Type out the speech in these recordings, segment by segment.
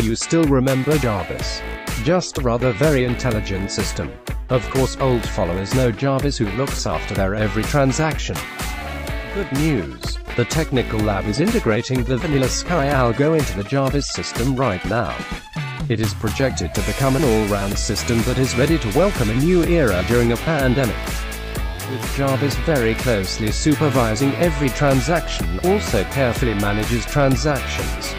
you still remember Jarvis? Just a rather very intelligent system. Of course, old followers know Jarvis, who looks after their every transaction. Good news. The Technical Lab is integrating the Vanilla Sky algo into the Jarvis system right now. It is projected to become an all-round system that is ready to welcome a new era during a pandemic. With Jarvis very closely supervising every transaction, also carefully manages transactions.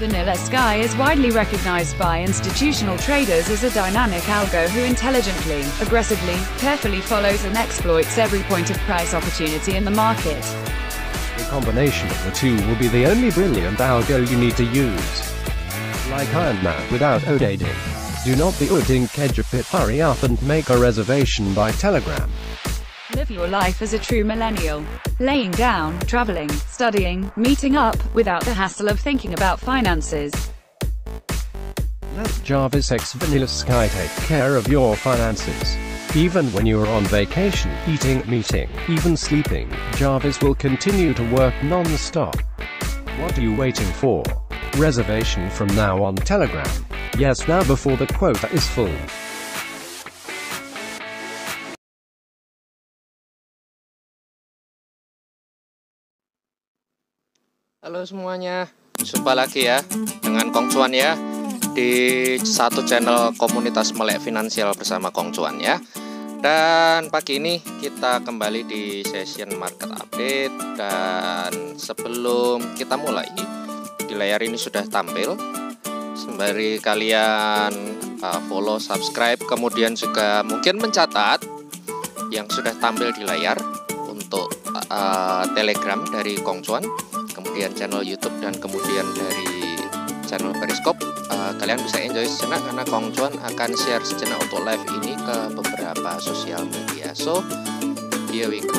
Vanilla Sky is widely recognized by institutional traders as a dynamic algo who intelligently, aggressively, carefully follows and exploits every point of price opportunity in the market. The combination of the two will be the only brilliant algo you need to use. Like Iron Man without ODD. Do not be Uding Kejapit, hurry up and make a reservation by Telegram. Live your life as a true millennial. Laying down, traveling, studying, meeting up, without the hassle of thinking about finances. Let Jarvis X Vanilla Sky take care of your finances. Even when you are on vacation, eating, meeting, even sleeping, Jarvis will continue to work non-stop. What are you waiting for? Reservation from now on Telegram. Yes, now before the quota is full. Halo semuanya, jumpa lagi ya dengan Kong Cuan ya di satu channel komunitas melek finansial bersama Kong Cuan ya. Dan pagi ini kita kembali di session market update, dan sebelum kita mulai, di layar ini sudah tampil. Sembari kalian follow, subscribe, kemudian juga mungkin mencatat yang sudah tampil di layar untuk Telegram dari Kong Cuan, kemudian channel YouTube, dan kemudian dari channel Periscope. Kalian bisa enjoy sejenak karena Kong Cuan akan share sejenak untuk live ini ke beberapa sosial media. So, here we go.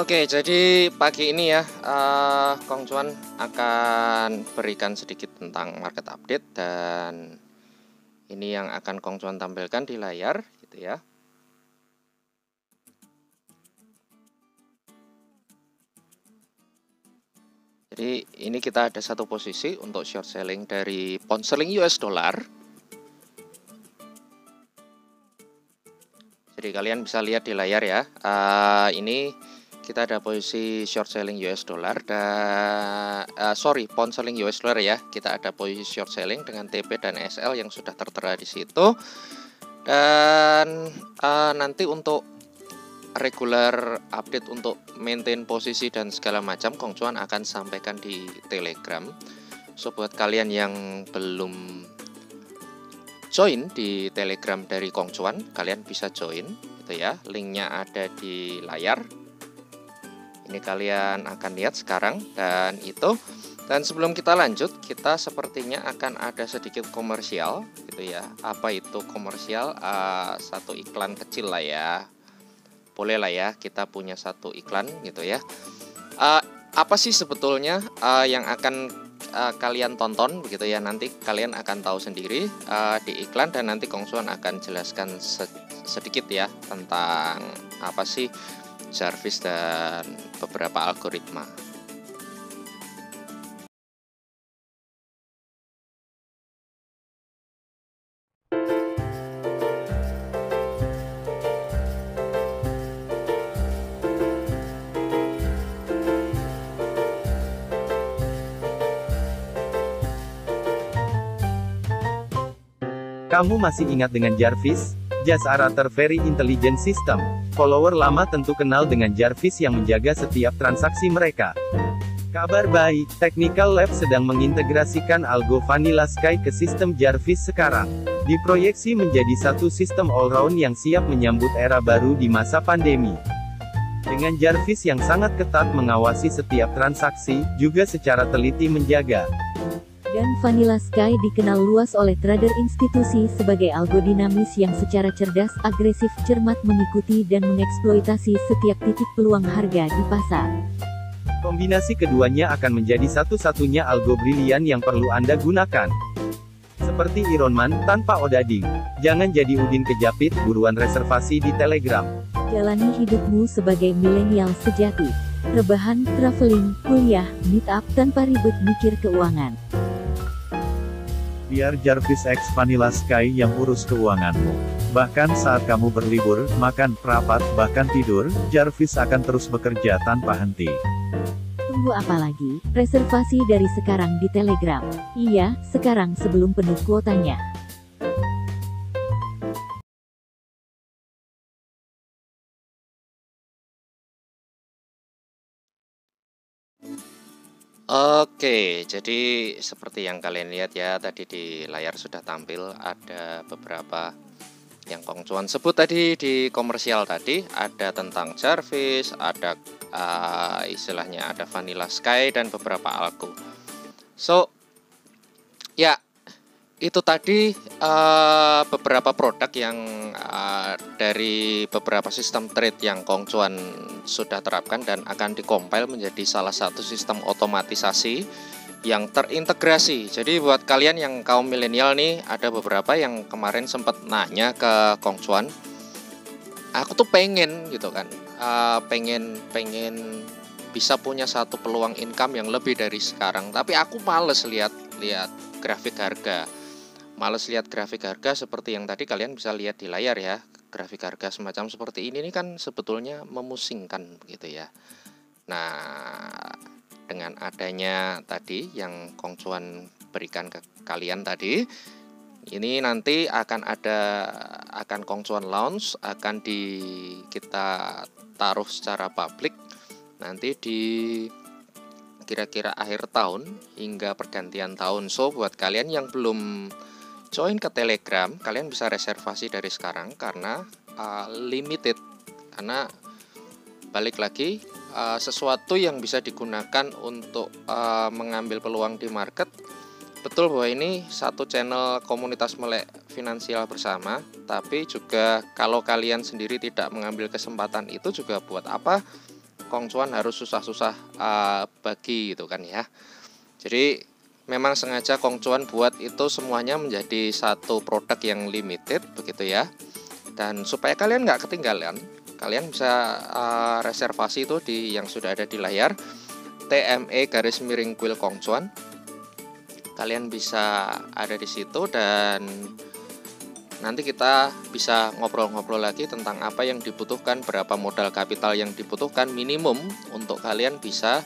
Oke, jadi pagi ini ya Kong Cuan akan berikan sedikit tentang market update, dan ini yang akan Kong Cuan tampilkan di layar gitu ya. Jadi ini kita ada satu posisi untuk short selling dari pound sterling US dollar. Jadi kalian bisa lihat di layar ya. Ini kita ada posisi short selling US dollar dan pound sterling US dollar ya. Kita ada posisi short selling dengan TP dan SL yang sudah tertera di situ. Dan nanti untuk regular update untuk maintain posisi dan segala macam Kong Cuan akan sampaikan di Telegram. So buat kalian yang belum join di Telegram dari Kong Cuan, kalian bisa join gitu ya. Linknya ada di layar. Ini kalian akan lihat sekarang, dan itu. Dan sebelum kita lanjut, kita sepertinya akan ada sedikit komersial gitu ya. Apa itu komersial? Satu iklan kecil lah ya. Boleh lah ya, kita punya satu iklan gitu ya. apa sih sebetulnya yang akan kalian tonton begitu ya. Nanti kalian akan tahu sendiri di iklan, dan nanti Kong Chuan akan jelaskan sedikit ya tentang apa sih Jarvis dan beberapa algoritma. Kamu masih ingat dengan Jarvis? Just a rather very intelligent system. Follower lama tentu kenal dengan Jarvis yang menjaga setiap transaksi mereka. Kabar baik, Technical Lab sedang mengintegrasikan algo Vanilla Sky ke sistem Jarvis sekarang. Diproyeksi menjadi satu sistem all-round yang siap menyambut era baru di masa pandemi. Dengan Jarvis yang sangat ketat mengawasi setiap transaksi, juga secara teliti menjaga. Dan Vanilla Sky dikenal luas oleh trader institusi sebagai algo dinamis yang secara cerdas, agresif, cermat mengikuti dan mengeksploitasi setiap titik peluang harga di pasar. Kombinasi keduanya akan menjadi satu-satunya algo brilian yang perlu Anda gunakan. Seperti Iron Man, tanpa odading. Jangan jadi Udin kejepit, buruan reservasi di Telegram. Jalani hidupmu sebagai milenial sejati. Rebahan, traveling, kuliah, meet up tanpa ribet mikir keuangan. Biar Jarvis X Vanilla Sky yang urus keuanganmu. Bahkan saat kamu berlibur, makan, rapat, bahkan tidur, Jarvis akan terus bekerja tanpa henti. Tunggu apa lagi? Reservasi dari sekarang di Telegram. Iya, sekarang sebelum penuh kuotanya. Oke, jadi seperti yang kalian lihat ya, tadi di layar sudah tampil ada beberapa yang Kong Chuan sebut tadi di komersial tadi. Ada tentang Jarvis, ada istilahnya ada Vanilla Sky dan beberapa algo. So, ya itu tadi beberapa produk yang dari beberapa sistem trade yang Kong Chuan sudah terapkan dan akan dikompil menjadi salah satu sistem otomatisasi yang terintegrasi. Jadi buat kalian yang kaum milenial nih, ada beberapa yang kemarin sempat nanya ke Kong Chuan, aku tuh pengen gitu kan, pengen bisa punya satu peluang income yang lebih dari sekarang, tapi aku males lihat grafik harga. Males lihat grafik harga seperti yang tadi kalian bisa lihat di layar ya. Grafik harga semacam seperti ini kan sebetulnya memusingkan gitu ya. Nah, dengan adanya tadi yang Kong Chuan berikan ke kalian tadi, ini nanti akan Kong Chuan launch, akan kita taruh secara publik nanti di kira-kira akhir tahun hingga pergantian tahun. So buat kalian yang belum join ke Telegram, kalian bisa reservasi dari sekarang karena limited. Karena balik lagi sesuatu yang bisa digunakan untuk mengambil peluang di market. Betul bahwa ini satu channel komunitas melek finansial bersama, tapi juga kalau kalian sendiri tidak mengambil kesempatan itu, juga buat apa Kong Chuan harus susah-susah bagi gitu kan ya. Jadi memang sengaja Kong Chuan buat itu semuanya menjadi satu produk yang limited begitu ya. Dan supaya kalian nggak ketinggalan, kalian bisa reservasi itu yang sudah ada di layar, TME_Quill Kong Chuan. Kalian bisa ada di situ dan nanti kita bisa ngobrol-ngobrol lagi tentang apa yang dibutuhkan, berapa modal kapital yang dibutuhkan minimum untuk kalian bisa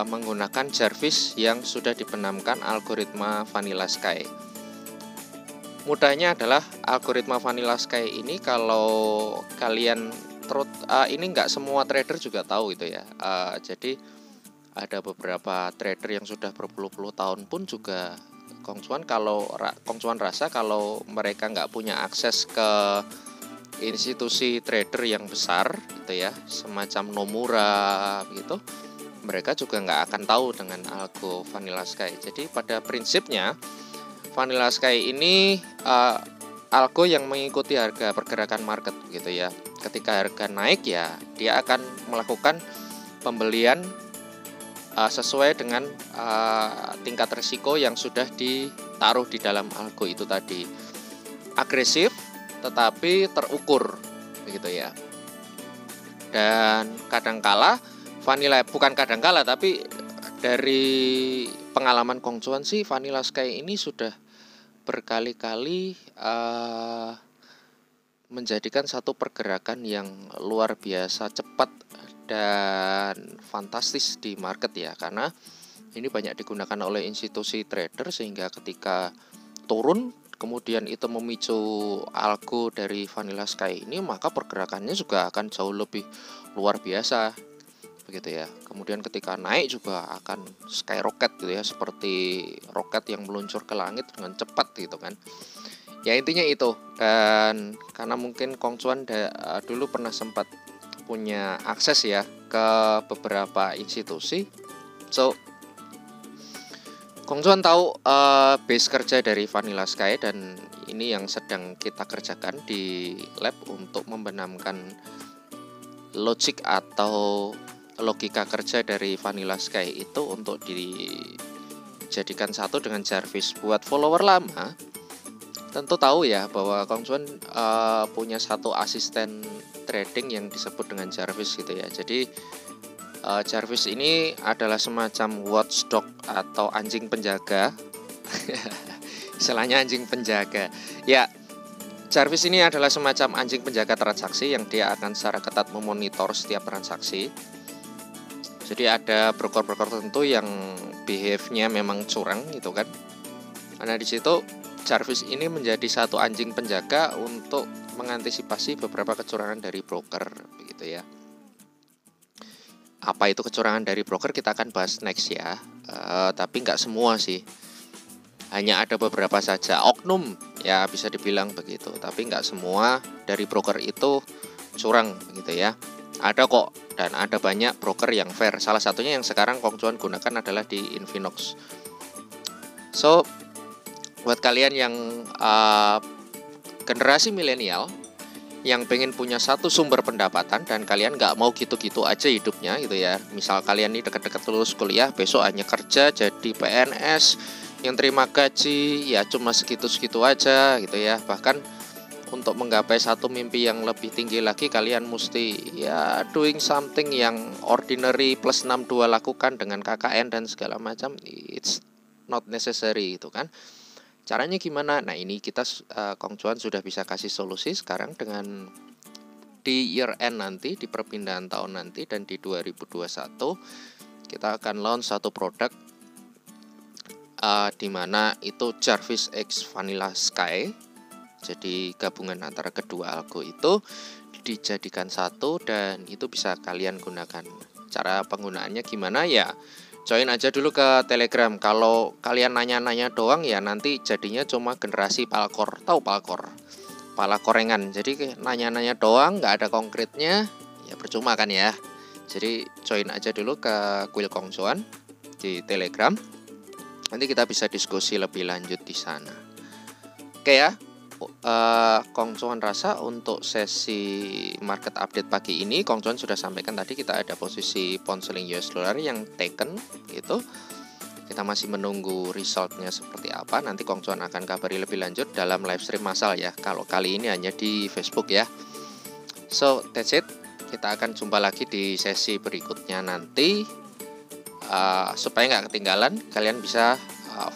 menggunakan Jarvis yang sudah dibenamkan algoritma Vanilla Sky. Mudahnya adalah algoritma Vanilla Sky ini kalau kalian ini nggak semua trader juga tahu gitu ya. Jadi ada beberapa trader yang sudah berpuluh-puluh tahun pun juga Kong Chuan rasa kalau mereka nggak punya akses ke institusi trader yang besar gitu ya, semacam Nomura gitu, mereka juga nggak akan tahu dengan algo Vanilla Sky. Jadi pada prinsipnya Vanilla Sky ini algo yang mengikuti harga pergerakan market gitu ya. Ketika harga naik ya dia akan melakukan pembelian sesuai dengan tingkat risiko yang sudah ditaruh di dalam algo itu tadi. Agresif tetapi terukur, begitu ya. Dan kadangkala Vanilla, bukan kadangkala tapi dari pengalaman Kong Chuan sih, Vanilla Sky ini sudah berkali-kali menjadikan satu pergerakan yang luar biasa cepat dan fantastis di market ya, karena ini banyak digunakan oleh institusi trader sehingga ketika turun kemudian itu memicu algo dari Vanilla Sky ini, maka pergerakannya juga akan jauh lebih luar biasa, begitu ya. Kemudian ketika naik juga akan skyrocket gitu ya, seperti roket yang meluncur ke langit dengan cepat gitu kan. Ya intinya itu. Dan karena mungkin Kong Chuan dulu pernah sempat punya akses ya ke beberapa institusi, so Kong Chuan tahu base kerja dari Vanilla Sky, dan ini yang sedang kita kerjakan di lab untuk membenamkan logik atau logika kerja dari Vanilla Sky itu untuk dijadikan satu dengan Jarvis. Buat follower lama tentu tahu ya bahwa Kong Chuan punya satu asisten trading yang disebut dengan Jarvis gitu ya. Jadi Jarvis ini adalah semacam watchdog atau anjing penjaga. Istilahnya anjing penjaga. Ya, Jarvis ini adalah semacam anjing penjaga transaksi yang dia akan secara ketat memonitor setiap transaksi. Jadi ada broker-broker tertentu yang behave-nya memang curang gitu kan. Karena di situ Jarvis ini menjadi satu anjing penjaga untuk mengantisipasi beberapa kecurangan dari broker, begitu ya. Apa itu kecurangan dari broker kita akan bahas next ya. Tapi nggak semua sih. Hanya ada beberapa saja oknum ya, bisa dibilang begitu. Tapi nggak semua dari broker itu curang, begitu ya. Ada kok, dan ada banyak broker yang fair. Salah satunya yang sekarang Kong Chuan gunakan adalah di Infinox. So, buat kalian yang generasi milenial yang pengen punya satu sumber pendapatan dan kalian nggak mau gitu-gitu aja hidupnya gitu ya. Misal kalian nih dekat-dekat lulus kuliah, besok hanya kerja jadi PNS yang terima gaji ya cuma segitu-segitu aja gitu ya. Bahkan untuk menggapai satu mimpi yang lebih tinggi lagi, kalian mesti ya doing something yang ordinary plus 62 lakukan dengan KKN dan segala macam. It's not necessary gitu kan. Caranya gimana? Nah ini kita Kong Chuan sudah bisa kasih solusi sekarang dengan di year end nanti, di perpindahan tahun nanti, dan di 2021 kita akan launch satu produk di mana itu Jarvis X Vanilla Sky. Jadi gabungan antara kedua algo itu dijadikan satu dan itu bisa kalian gunakan. Cara penggunaannya gimana ya? Join aja dulu ke Telegram. Kalau kalian nanya-nanya doang ya nanti jadinya cuma generasi palkor. Tahu palkor? Pala korengan. Jadi nanya-nanya doang, nggak ada konkretnya, ya percuma kan ya. Jadi join aja dulu ke kuil Kong Chuan di Telegram. Nanti kita bisa diskusi lebih lanjut di sana. Oke ya. Kong Chuan rasa untuk sesi market update pagi ini Kong Chuan sudah sampaikan tadi, kita ada posisi pound selling US dollar yang taken gitu. Kita masih menunggu resultnya seperti apa. Nanti Kong Chuan akan kabari lebih lanjut dalam live stream massal ya. Kalau kali ini hanya di Facebook ya. So that's it. Kita akan jumpa lagi di sesi berikutnya nanti. Supaya nggak ketinggalan, kalian bisa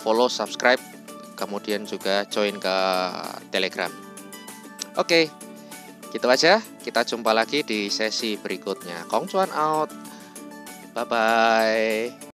follow, subscribe, kemudian juga join ke Telegram. Oke, gitu aja. Kita jumpa lagi di sesi berikutnya. Kong Chuan out. Bye-bye.